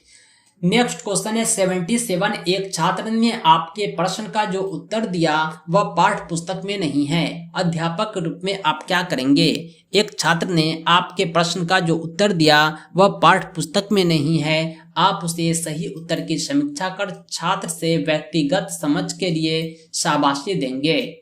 नेक्स्ट क्वेश्चन है 77। एक छात्र ने आपके प्रश्न का जो उत्तर दिया वह पाठ्य पुस्तक में नहीं है। अध्यापक के रूप में आप क्या करेंगे? एक छात्र ने आपके प्रश्न का जो उत्तर दिया वह पाठ्य पुस्तक में नहीं है। आप उसे सही उत्तर की समीक्षा कर छात्र से व्यक्तिगत समझ के लिए शाबाशी देंगे।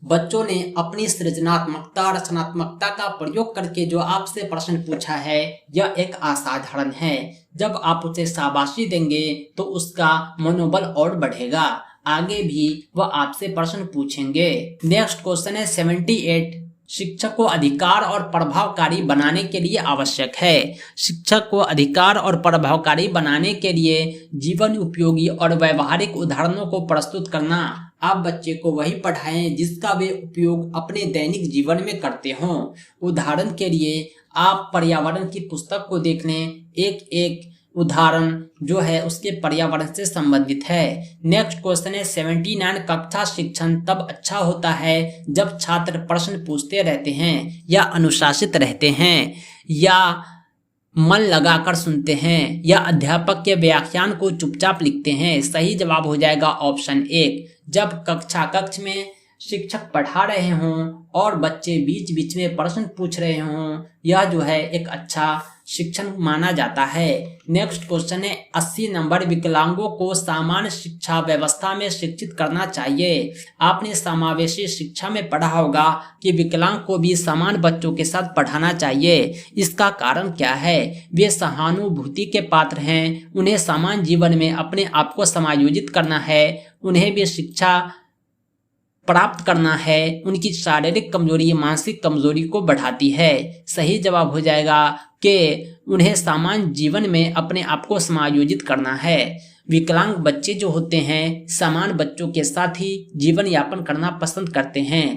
बच्चों ने अपनी सृजनात्मकता रचनात्मकता का प्रयोग करके जो आपसे प्रश्न पूछा है यह एक असाधारण है। जब आप उसे शाबाशी देंगे तो उसका मनोबल और बढ़ेगा, आगे भी वह आपसे प्रश्न पूछेंगे। नेक्स्ट क्वेश्चन है 78। शिक्षक को अधिकार और प्रभावकारी बनाने के लिए आवश्यक है। शिक्षक को अधिकार और प्रभावकारी बनाने के लिए जीवन उपयोगी और व्यवहारिक उदाहरणों को प्रस्तुत करना। आप बच्चे को वही पढ़ाएं जिसका वे उपयोग अपने दैनिक जीवन में करते हों। उदाहरण के लिए आप पर्यावरण की पुस्तक को देख लें, एक एक उदाहरण जो है उसके पर्यावरण से संबंधित है। नेक्स्ट क्वेश्चन है 79। कक्षा शिक्षण तब अच्छा होता है जब छात्र प्रश्न पूछते रहते हैं या अनुशासित रहते हैं या मन लगाकर सुनते हैं या अध्यापक के व्याख्यान को चुपचाप लिखते हैं। सही जवाब हो जाएगा ऑप्शन 1। जब कक्ष में शिक्षक पढ़ा रहे हों और बच्चे बीच बीच में प्रश्न पूछ रहे हों, यह जो है एक अच्छा शिक्षण माना जाता है। नेक्स्ट क्वेश्चन है 80 नंबर। विकलांगों को सामान्य शिक्षा व्यवस्था में शिक्षित करना चाहिए। आपने समावेशी शिक्षा में पढ़ा होगा कि विकलांग को भी समान बच्चों के साथ पढ़ाना चाहिए। इसका कारण क्या है? वे सहानुभूति के पात्र हैं, उन्हें समान जीवन में अपने आप को समायोजित करना है, उन्हें भी शिक्षा प्राप्त करना है। उनकी शारीरिक कमजोरी मानसिक कमजोरी को बढ़ाती है। सही जवाब हो जाएगा कि उन्हें सामान्य जीवन में अपने आप को समायोजित करना है। विकलांग बच्चे जो होते हैं समान बच्चों के साथ ही जीवन यापन करना पसंद करते हैं।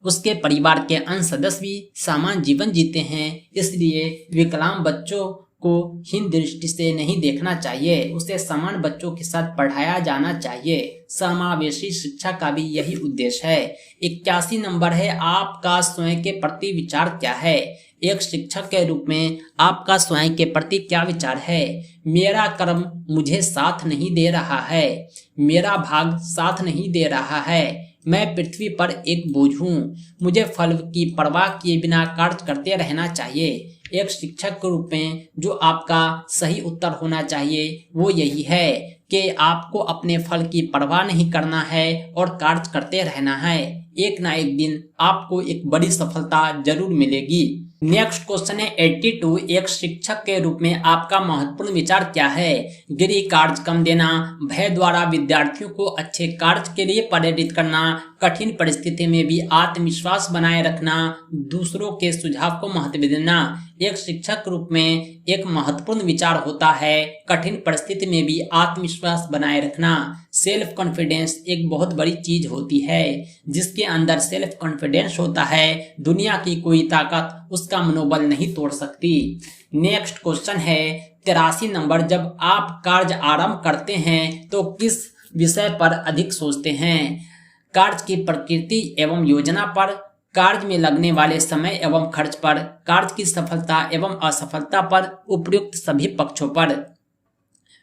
उसके परिवार के अन्य सदस्य भी समान जीवन जीते हैं, इसलिए विकलांग बच्चों को हीन दृष्टि से नहीं देखना चाहिए, उसे समान बच्चों के साथ पढ़ाया जाना चाहिए। समावेशी शिक्षा का भी यही उद्देश्य है। 81 नंबर है, आपका स्वयं के प्रति विचार क्या है? एक शिक्षक के रूप में आपका स्वयं के प्रति क्या विचार है? मेरा कर्म मुझे साथ नहीं दे रहा है, मेरा भाग साथ नहीं दे रहा है, मैं पृथ्वी पर एक बोझ हूँ, मुझे फल की परवाह किए बिना कार्य करते रहना चाहिए। एक शिक्षक के रूप में जो आपका सही उत्तर होना चाहिए वो यही है कि आपको अपने फल की परवाह नहीं करना है और कार्य करते रहना है। एक ना एक दिन आपको एक बड़ी सफलता जरूर मिलेगी। नेक्स्ट क्वेश्चन है 82, एक शिक्षक के रूप में आपका महत्वपूर्ण विचार क्या है? गृह कार्य कम देना, भय द्वारा विद्यार्थियों को अच्छे कार्य के लिए प्रेरित करना, कठिन परिस्थिति में भी आत्मविश्वास बनाए रखना, दूसरों के सुझाव को महत्व देना। एक शिक्षक के रूप में एक महत्वपूर्ण विचार होता है कठिन परिस्थिति में भी आत्मविश्वास बनाए रखना। सेल्फ कॉन्फिडेंस एक बहुत बड़ी चीज होती है। जिसके अंदर सेल्फ कॉन्फिडेंस होता है, दुनिया की कोई ताकत उसका मनोबल नहीं तोड़ सकती। नेक्स्ट क्वेश्चन है 83 नंबर, जब आप कार्य आरंभ करते हैं तो किस विषय पर अधिक सोचते हैं? कार्य की प्रकृति एवं योजना पर, कार्य में लगने वाले समय एवं खर्च पर, कार्य की सफलता एवं असफलता पर, उपयुक्त सभी पक्षों पर।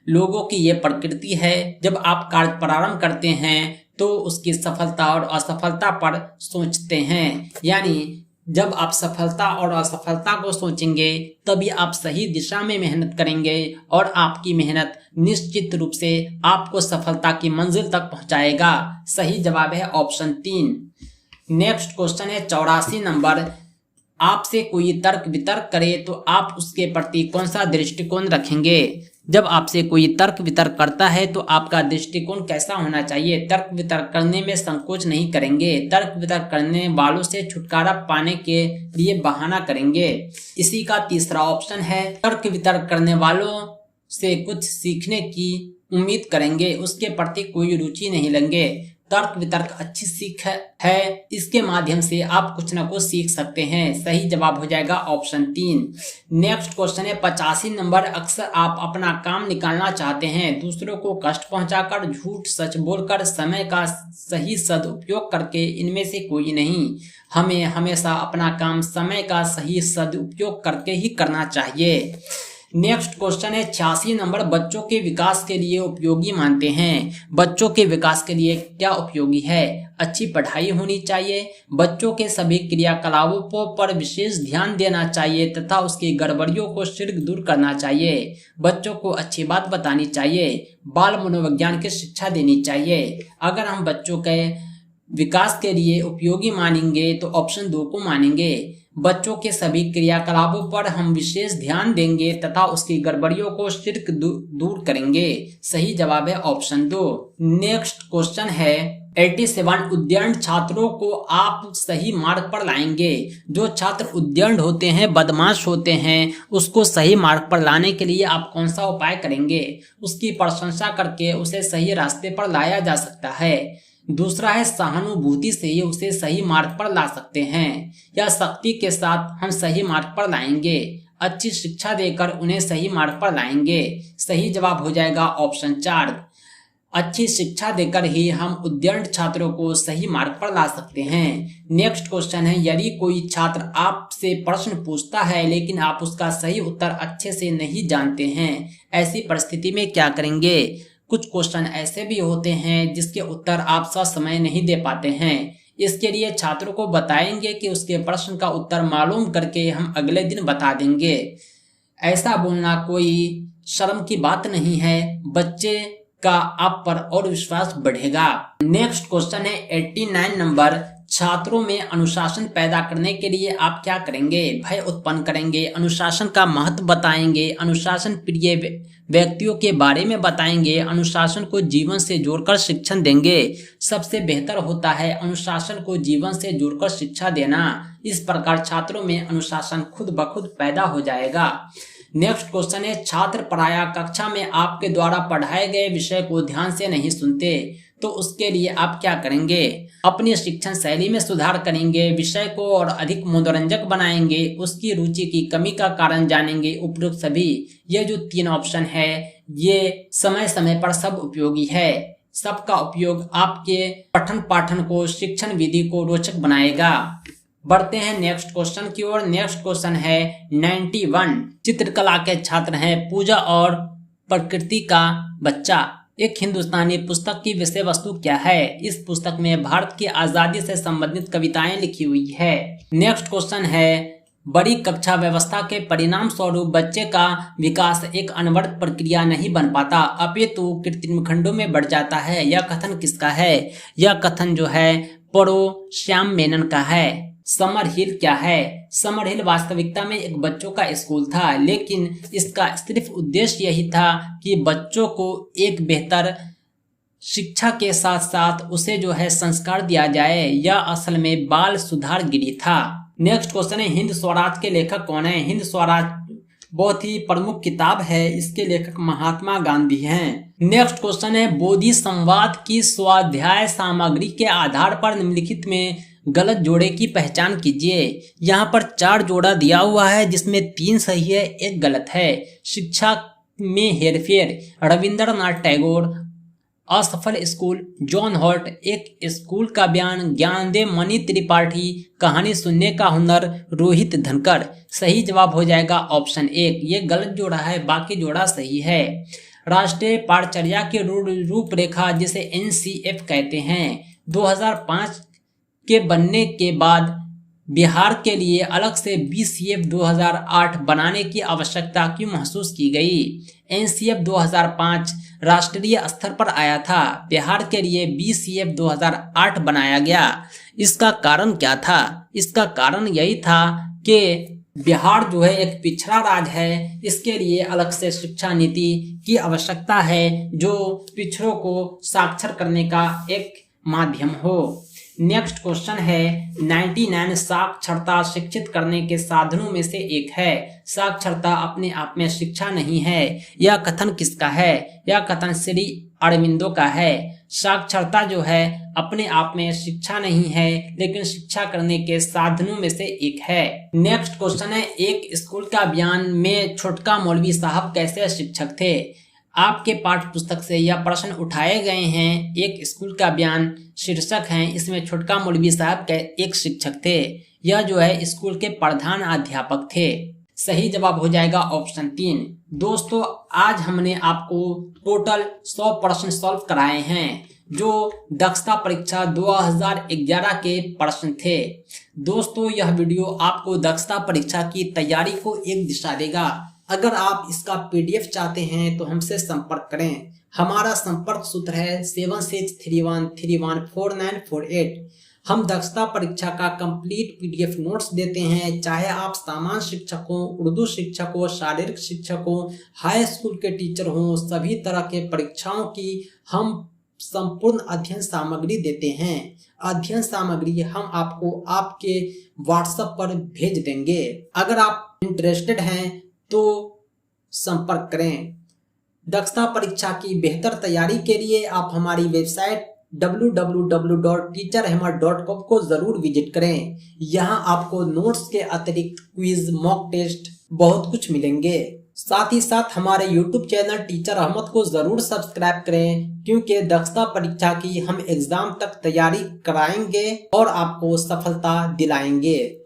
लोगों की ये प्रकृति है, जब आप कार्य प्रारंभ करते हैं तो उसकी सफलता और असफलता पर सोचते हैं। यानी जब आप सफलता और असफलता को सोचेंगे तभी आप सही दिशा में मेहनत करेंगे और आपकी मेहनत निश्चित रूप से आपको सफलता की मंजिल तक पहुंचाएगा। सही जवाब है ऑप्शन 3। नेक्स्ट क्वेश्चन है 84 नंबर, आपसे कोई तर्क वितर्क करे तो आप उसके प्रति कौन सा दृष्टिकोण रखेंगे? जब आपसे कोई तर्क वितर्क करता है तो आपका दृष्टिकोण कैसा होना चाहिए? तर्क वितर्क करने में संकोच नहीं करेंगे, तर्क वितर्क करने वालों से छुटकारा पाने के लिए बहाना करेंगे। इसी का तीसरा ऑप्शन है, तर्क वितर्क करने वालों से कुछ सीखने की उम्मीद करेंगे, उसके प्रति कोई रुचि नहीं लेंगे। तर्क वितर्क अच्छी सीख है, इसके माध्यम से आप कुछ न कुछ सीख सकते हैं। सही जवाब हो जाएगा ऑप्शन 3। नेक्स्ट क्वेश्चन है 85 नंबर, अक्सर आप अपना काम निकालना चाहते हैं, दूसरों को कष्ट पहुंचाकर, झूठ सच बोलकर, समय का सही सदुपयोग करके, इनमें से कोई नहीं। हमें हमेशा अपना काम समय का सही सदुपयोग करके ही करना चाहिए। नेक्स्ट क्वेश्चन है 86 नंबर, बच्चों के विकास के लिए उपयोगी मानते हैं। बच्चों के विकास के लिए क्या उपयोगी है? अच्छी पढ़ाई होनी चाहिए, बच्चों के सभी क्रियाकलापों पर विशेष ध्यान देना चाहिए तथा उसकी गड़बड़ियों को शीघ्र दूर करना चाहिए, बच्चों को अच्छी बात बतानी चाहिए, बाल मनोविज्ञान की शिक्षा देनी चाहिए। अगर हम बच्चों के विकास के लिए उपयोगी मानेंगे तो ऑप्शन 2 को मानेंगे। बच्चों के सभी क्रियाकलापों पर हम विशेष ध्यान देंगे तथा उसकी गड़बड़ियों को शीघ्र दूर करेंगे। सही जवाब है ऑप्शन 2। नेक्स्ट क्वेश्चन है 87, उद्दंड छात्रों को आप सही मार्ग पर लाएंगे। जो छात्र उद्दंड होते हैं, बदमाश होते हैं, उसको सही मार्ग पर लाने के लिए आप कौन सा उपाय करेंगे? उसकी प्रशंसा करके उसे सही रास्ते पर लाया जा सकता है। दूसरा है सहानुभूति से ही उसे सही मार्ग पर ला सकते हैं, या शक्ति के साथ हम सही मार्ग पर लाएंगे, अच्छी शिक्षा देकर उन्हें सही मार्ग पर लाएंगे। सही जवाब हो जाएगा ऑप्शन 4। अच्छी शिक्षा देकर ही हम उद्दंड छात्रों को सही मार्ग पर ला सकते हैं। नेक्स्ट क्वेश्चन है, यदि कोई छात्र आपसे प्रश्न पूछता है लेकिन आप उसका सही उत्तर अच्छे से नहीं जानते हैं, ऐसी परिस्थिति में क्या करेंगे? कुछ क्वेश्चन ऐसे भी होते हैं जिसके उत्तर आप ससमय नहीं दे पाते हैं। इसके लिए छात्रों को बताएंगे कि उसके प्रश्न का उत्तर मालूम करके हम अगले दिन बता देंगे। ऐसा बोलना कोई शर्म की बात नहीं है, बच्चे का आप पर और विश्वास बढ़ेगा। नेक्स्ट क्वेश्चन है 89 नंबर, छात्रों में अनुशासन पैदा करने के लिए आप क्या करेंगे? भय उत्पन्न करेंगे, अनुशासन का महत्व बताएंगे, अनुशासन प्रिय व्यक्तियों के बारे में बताएंगे, अनुशासन को जीवन से जोड़कर शिक्षण देंगे। सबसे बेहतर होता है अनुशासन को जीवन से जोड़कर शिक्षा देना। इस प्रकार छात्रों में अनुशासन खुद ब खुद पैदा हो जाएगा। नेक्स्ट क्वेश्चन है, छात्र पराया कक्षा में आपके द्वारा पढ़ाए गए विषय को ध्यान से नहीं सुनते, तो उसके लिए आप क्या करेंगे? अपनी शिक्षण शैली में सुधार करेंगे, विषय को और अधिक मनोरंजक बनाएंगे, उसकी रुचि की कमी का कारण जानेंगे। उपरोक्त सभी ये जो 3 ऑप्शन है ये समय समय पर सब उपयोगी है। सबका उपयोग आपके पठन पाठन को, शिक्षण विधि को रोचक बनाएगा। बढ़ते हैं नेक्स्ट क्वेश्चन की ओर। नेक्स्ट क्वेश्चन है 91। चित्रकला के छात्र हैं पूजा और प्रकृति का बच्चा। एक हिंदुस्तानी पुस्तक की विषय वस्तु क्या है? इस पुस्तक में भारत की आजादी से संबंधित कविताएं लिखी हुई है। नेक्स्ट क्वेश्चन है बड़ी कक्षा व्यवस्था के परिणाम स्वरूप बच्चे का विकास एक अनवरत प्रक्रिया नहीं बन पाता, अपितु कृत्रिम खंडों में बढ़ जाता है। यह कथन किसका है? यह कथन जो है परो श्याम मेनन का है। समर हिल क्या है? समर हिल वास्तविकता में एक बच्चों का स्कूल था, लेकिन इसका सिर्फ उद्देश्य यही था कि बच्चों को एक बेहतर शिक्षा के साथ साथ उसे जो है संस्कार दिया जाए। यह असल में बाल सुधार गृह था। नेक्स्ट क्वेश्चन है हिंद स्वराज के लेखक कौन है? हिंद स्वराज बहुत ही प्रमुख किताब है, इसके लेखक महात्मा गांधी हैं। नेक्स्ट क्वेश्चन है बोधि संवाद की स्वाध्याय सामग्री के आधार पर निम्नलिखित में गलत जोड़े की पहचान कीजिए। यहाँ पर 4 जोड़ा दिया हुआ है जिसमें 3 सही है, 1 गलत है। शिक्षा में हेरफेर, रविंद्रनाथ टैगोर। असफल स्कूल, जॉन हॉल्ट। एक स्कूल का बयान, ज्ञानदेव मणि त्रिपाठी। कहानी सुनने का हुनर, रोहित धनकर। सही जवाब हो जाएगा ऑप्शन 1। ये गलत जोड़ा है, बाकी जोड़ा सही है। राष्ट्रीय पाठचर्या की रूपरेखा जिसे NCF कहते हैं, 2005 के बनने के बाद बिहार के लिए अलग से BCF 2008 बनाने की आवश्यकता क्यों महसूस की गई? NCF 2005 राष्ट्रीय स्तर पर आया था, बिहार के लिए BCF 2008 बनाया गया। इसका कारण क्या था? इसका कारण यही था कि बिहार जो है एक पिछड़ा राज्य है, इसके लिए अलग से शिक्षा नीति की आवश्यकता है जो पिछड़ों को साक्षर करने का एक माध्यम हो। नेक्स्ट क्वेश्चन है 99। साक्षरता शिक्षित करने के साधनों में से एक है। साक्षरता अपने आप में शिक्षा नहीं है। यह कथन किसका है? यह कथन श्री अरविंदो का है। साक्षरता जो है अपने आप में शिक्षा नहीं है, लेकिन शिक्षा करने के साधनों में से एक है। नेक्स्ट क्वेश्चन है एक स्कूल का बयान में छोटका मौलवी साहब कैसे शिक्षक थे? आपके पाठ्य पुस्तक से यह प्रश्न उठाए गए हैं। एक स्कूल का बयान शीर्षक है, इसमें छोटका मौलवी साहब एक शिक्षक थे। यह जो है स्कूल के प्रधान अध्यापक थे। सही जवाब हो जाएगा ऑप्शन 3। दोस्तों आज हमने आपको टोटल 100 प्रश्न सॉल्व कराए हैं जो दक्षता परीक्षा 2011 के प्रश्न थे। दोस्तों यह वीडियो आपको दक्षता परीक्षा की तैयारी को एक दिशा देगा। अगर आप इसका PDF चाहते हैं तो हमसे संपर्क करें। हमारा संपर्क सूत्र है 7631314948। हम दक्षता परीक्षा का कंप्लीट PDF नोट्स देते हैं, चाहे आप सामान्य शिक्षक हो, उर्दू शिक्षक हो, शारीरिक शिक्षक हो, हाई स्कूल के टीचर हो, सभी तरह के परीक्षाओं की हम संपूर्ण अध्ययन सामग्री देते हैं। अध्ययन सामग्री हम आपको आपके WhatsApp पर भेज देंगे। अगर आप इंटरेस्टेड हैं तो संपर्क करें। दक्षता परीक्षा की बेहतर तैयारी के लिए आप हमारी वेबसाइट www.teacherahmad.com को जरूर विजिट करें। यहाँ आपको नोट्स के अतिरिक्त क्विज, मॉक टेस्ट बहुत कुछ मिलेंगे। साथ ही साथ हमारे YouTube चैनल टीचर अहमद को जरूर सब्सक्राइब करें, क्योंकि दक्षता परीक्षा की हम एग्जाम तक तैयारी कराएंगे और आपको सफलता दिलाएंगे।